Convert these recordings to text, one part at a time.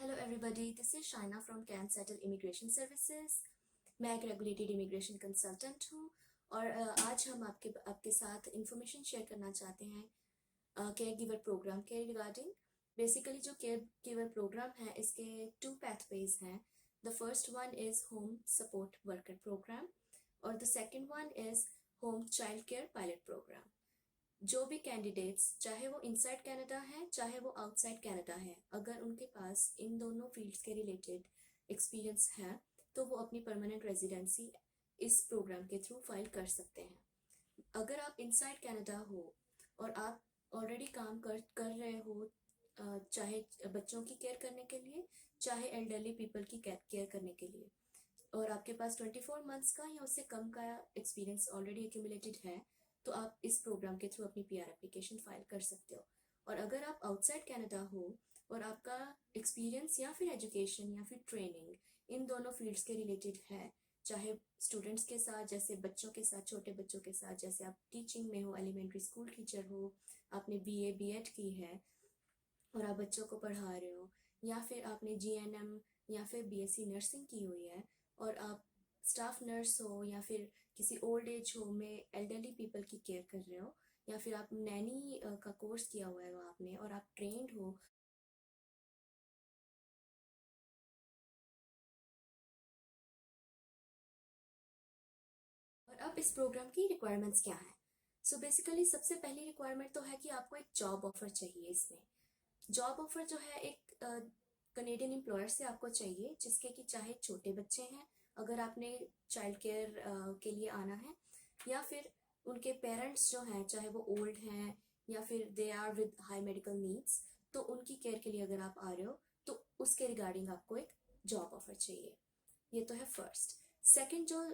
Hello everybody, this is Shaina from can settle immigration services. मैं एक regulated immigration consultant हूँ और आज हम आपके साथ इंफॉर्मेशन शेयर करना चाहते हैं केयर गिवर प्रोग्राम के रिगार्डिंग। बेसिकली जो केयर गिवर प्रोग्राम है इसके टू पैथवेज हैं। The first one is home support worker program और the second one is home child care pilot program. जो भी कैंडिडेट्स, चाहे वो इनसाइड कनाडा है चाहे वो आउटसाइड कनाडा है, अगर उनके पास इन दोनों फील्ड्स के रिलेटेड एक्सपीरियंस है तो वो अपनी परमानेंट रेजिडेंसी इस प्रोग्राम के थ्रू फाइल कर सकते हैं। अगर आप इनसाइड कनाडा हो और आप ऑलरेडी काम कर रहे हो, चाहे बच्चों की केयर करने के लिए चाहे एल्डरली पीपल की केयर करने के लिए, और आपके पास 24 मंथ्स का या उससे कम का एक्सपीरियंस ऑलरेडी एक्यूमुलेटेड है, तो आप इस प्रोग्राम के थ्रू अपनी पीआर एप्लीकेशन फाइल कर सकते हो। और अगर आप आउटसाइड कनाडा हो और आपका एक्सपीरियंस या फिर एजुकेशन या फिर ट्रेनिंग इन दोनों फील्ड्स के रिलेटेड है, चाहे स्टूडेंट्स के साथ, जैसे बच्चों के साथ, छोटे बच्चों के साथ, जैसे आप टीचिंग में हो, एलिमेंट्री स्कूल टीचर हो, आपने बीए बीएड की है और आप बच्चों को पढ़ा रहे हो, या फिर आपने जीएनएम या फिर बीएससी नर्सिंग की हुई है और आप स्टाफ नर्स हो, या फिर किसी ओल्ड एज होम में एल्डरली पीपल की केयर कर रहे हो, या फिर आप नैनी का कोर्स किया हुआ है वो आपने और आप ट्रेंड हो। और अब इस प्रोग्राम की रिक्वायरमेंट्स क्या है? सो बेसिकली सबसे पहली रिक्वायरमेंट तो है कि आपको एक जॉब ऑफर चाहिए। इसमें जॉब ऑफर जो है एक कनेडियन एम्प्लॉयर से आपको चाहिए जिसके कि चाहे छोटे बच्चे हैं, अगर आपने चाइल्ड केयर के लिए आना है, या फिर उनके पेरेंट्स जो हैं चाहे वो ओल्ड हैं या फिर they are with high medical needs, तो उनकी केयर के लिए अगर आप आ रहे हो तो उसके रिगार्डिंग आपको एक जॉब ऑफर चाहिए। ये तो है फर्स्ट। सेकंड जो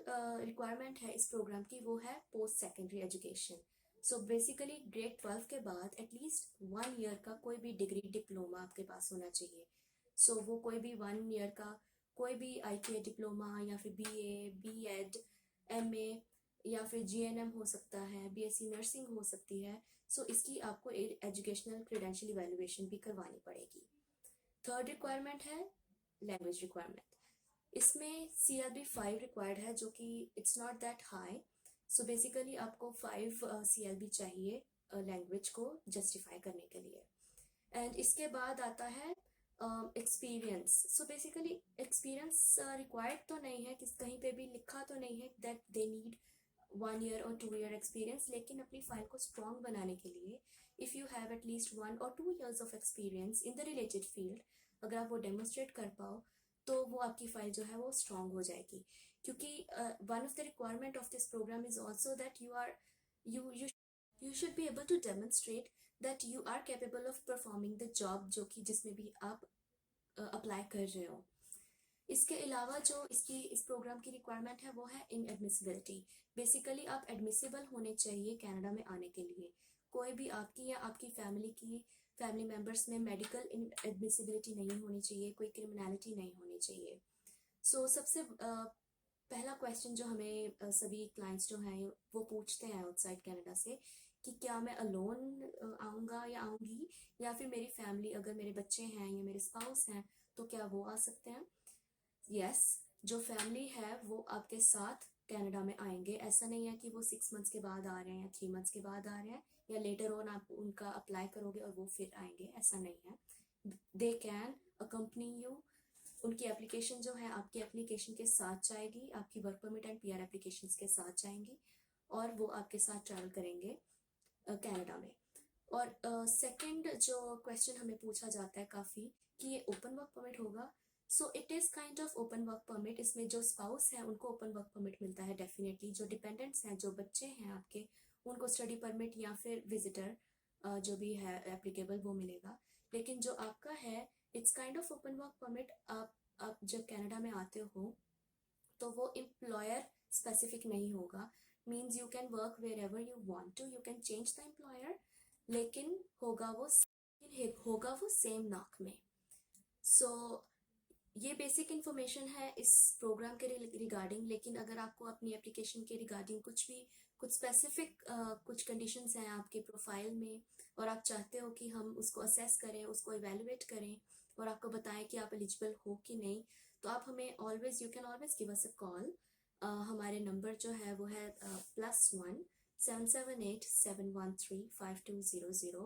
रिक्वायरमेंट है इस प्रोग्राम की वो है post secondary education. So basically grade 12 के बाद एटलीस्ट 1 ईयर का कोई भी डिग्री डिप्लोमा आपके पास होना चाहिए। सो वो कोई भी 1 ईयर का कोई भी आईटीआई डिप्लोमा या फिर बीए बीएड एमए या फिर जीएनएम हो सकता है, बीएससी नर्सिंग हो सकती है। सो इसकी आपको एजुकेशनल क्रेडेंशियल इवेलुएशन भी करवानी पड़ेगी। थर्ड रिक्वायरमेंट है लैंग्वेज रिक्वायरमेंट। इसमें CLB 5 रिक्वायर्ड है, जो कि it's not that high. So basically आपको 5 CLB चाहिए लैंग्वेज को जस्टिफाई करने के लिए। एंड इसके बाद आता है experience. So basically experience required तो नहीं है, किस कहीं पे भी लिखा तो नहीं है दैट दे नीड 1 ईयर और 2 ईयर एक्सपीरियंस, लेकिन अपनी फाइल को स्ट्रॉन्ग बनाने के लिए if you have at least 1 or 2 years of experience in the related field, अगर आप वो डेमोन्स्ट्रेट कर पाओ तो वो आपकी फाइल जो है वो स्ट्रॉन्ग हो जाएगी। क्योंकि one of the requirement of this programme is also that you you should be able to demonstrate that you are capable of performing the job जो कि जिसमें भी आप अप्लाई कर रहे हो। इसके अलावा जो इस प्रोग्राम की रिक्वायरमेंट है वो है इन एडमिसिबिलिटी। बेसिकली आप एडमिसिबल होने चाहिए कनाडा में आने के लिए। कोई भी आपकी या आपकी फैमिली मेंबर्स में मेडिकल एडमिसिबिलिटी नहीं होनी चाहिए, कोई क्रिमिनलिटी नहीं होनी चाहिए। सो सबसे पहला क्वेश्चन जो हमें सभी क्लाइंट्स जो हैं वो पूछते हैं आउटसाइड कनाडा से कि क्या मैं अलोन आऊँगा या आऊँगी, या फिर मेरी फैमिली, अगर मेरे बच्चे हैं या मेरे स्पाउस हैं तो क्या वो आ सकते हैं। यस, जो फैमिली है वो आपके साथ कनाडा में आएंगे। ऐसा नहीं है कि वो 6 मंथ्स के बाद आ रहे हैं या 3 मंथ्स के बाद आ रहे हैं या लेटर ऑन आप उनका अप्लाई करोगे और वो फिर आएंगे, ऐसा नहीं है। They can accompany you. उनकी एप्लीकेशन जो है आपकी एप्लीकेशन के साथ जाएगी, आपकी work permit and PR application के साथ जाएंगी और वो आपके साथ ट्रैवल करेंगे कनाडा में। और सेकंड जो क्वेश्चन हमें पूछा जाता है काफ़ी कि ये ओपन वर्क परमिट होगा। So it is kind of open work permit. इसमें जो स्पाउस है उनको ओपन वर्क परमिट मिलता है डेफिनेटली। जो डिपेंडेंट्स हैं, जो बच्चे हैं आपके, उनको स्टडी परमिट या फिर विजिटर जो भी है एप्लीकेबल वो मिलेगा। लेकिन जो आपका है it's kind of open work permit. आप जब कनाडा में आते हो तो वो एम्प्लॉयर स्पेसिफिक नहीं होगा। Means you can work wherever you want to, you can change the employer, लेकिन होगा वो सेम नाक में। सो ये बेसिक इन्फॉर्मेशन है इस प्रोग्राम के रिगार्डिंग। लेकिन अगर आपको अपनी एप्लीकेशन के रिगार्डिंग कुछ स्पेसिफिक कुछ कंडीशंस हैं आपके प्रोफाइल में और आप चाहते हो कि हम उसको असेस करें, उसको इवेलुएट करें, और आपको बताएं कि आप एलिजिबल हो कि नहीं, तो आप हमें always, you can always give us a call. हमारे नंबर जो है वो है +1 778 713 5200।